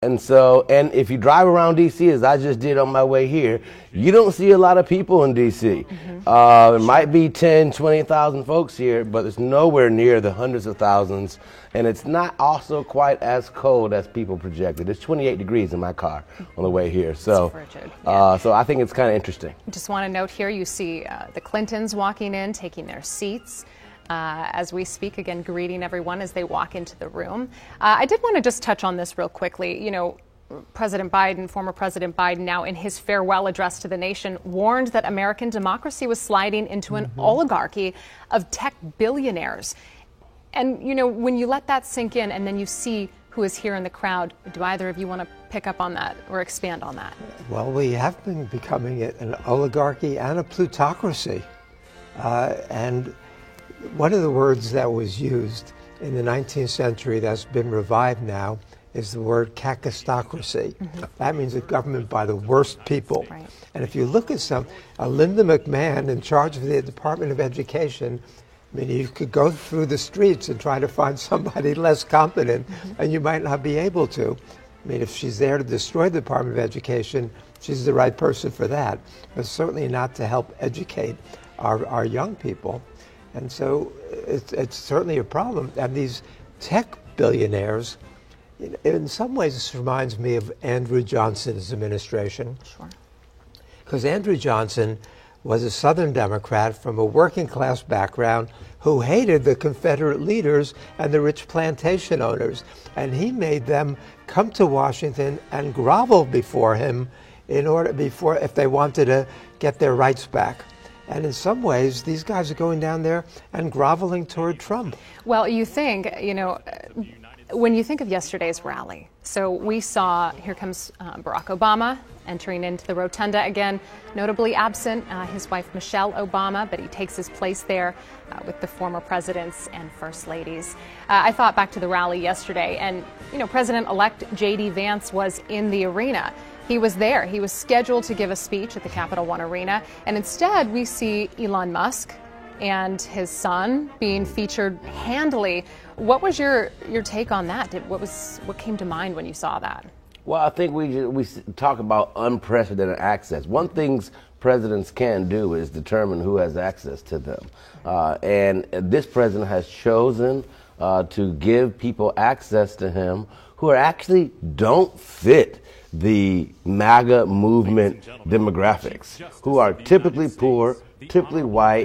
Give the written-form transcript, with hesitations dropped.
And if you drive around D.C., as I just did on my way here, you don't see a lot of people in D.C. It might be 10, 20,000 folks here, but it's nowhere near the hundreds of thousands. And it's not also quite as cold as people projected. It's 28 degrees in my car on the way here. So, so I think it's kind of interesting. Just want to note here, you see the Clintons walking in, taking their seats. As we speak, again, greeting everyone as they walk into the room. I did want to just touch on this real quickly. You know, President Biden, former President Biden, now in his farewell address to the nation, warned that American democracy was sliding into an oligarchy of tech billionaires. And, you know, when you let that sink in and then you see who is here in the crowd, do either of you want to pick up on that or expand on that? Well, we have been becoming an oligarchy and a plutocracy. And one of the words that was used in the 19th century that's been revived now is the word kakistocracy. That means a government by the worst people. Right. And if you look at Linda McMahon in charge of the Department of Education, I mean, you could go through the streets and try to find somebody less competent, and you might not be able to. I mean, if she's there to destroy the Department of Education, she's the right person for that, but certainly not to help educate our young people. And so it's certainly a problem. And these tech billionaires, in some ways, this reminds me of Andrew Johnson's administration. Sure. Because Andrew Johnson was a Southern Democrat from a working class background who hated the Confederate leaders and the rich plantation owners. And he made them come to Washington and grovel before him if they wanted to get their rights back. And in some ways, these guys are going down there and groveling toward Trump. Well, you think, you know, when you think of yesterday's rally, so we saw, here comes Barack Obama entering into the rotunda again, notably absent his wife Michelle Obama, but he takes his place there with the former presidents and first ladies. I thought back to the rally yesterday, and, you know, President-elect J.D. Vance was in the arena. He was there. He was scheduled to give a speech at the Capital One Arena, and instead we see Elon Musk and his son being featured handily. What was your take on that? What came to mind when you saw that? Well, I think we talk about unprecedented access. One thing presidents can do is determine who has access to them. And this president has chosen to give people access to him who actually don't fit the MAGA movement demographics, who are typically poor, typically white,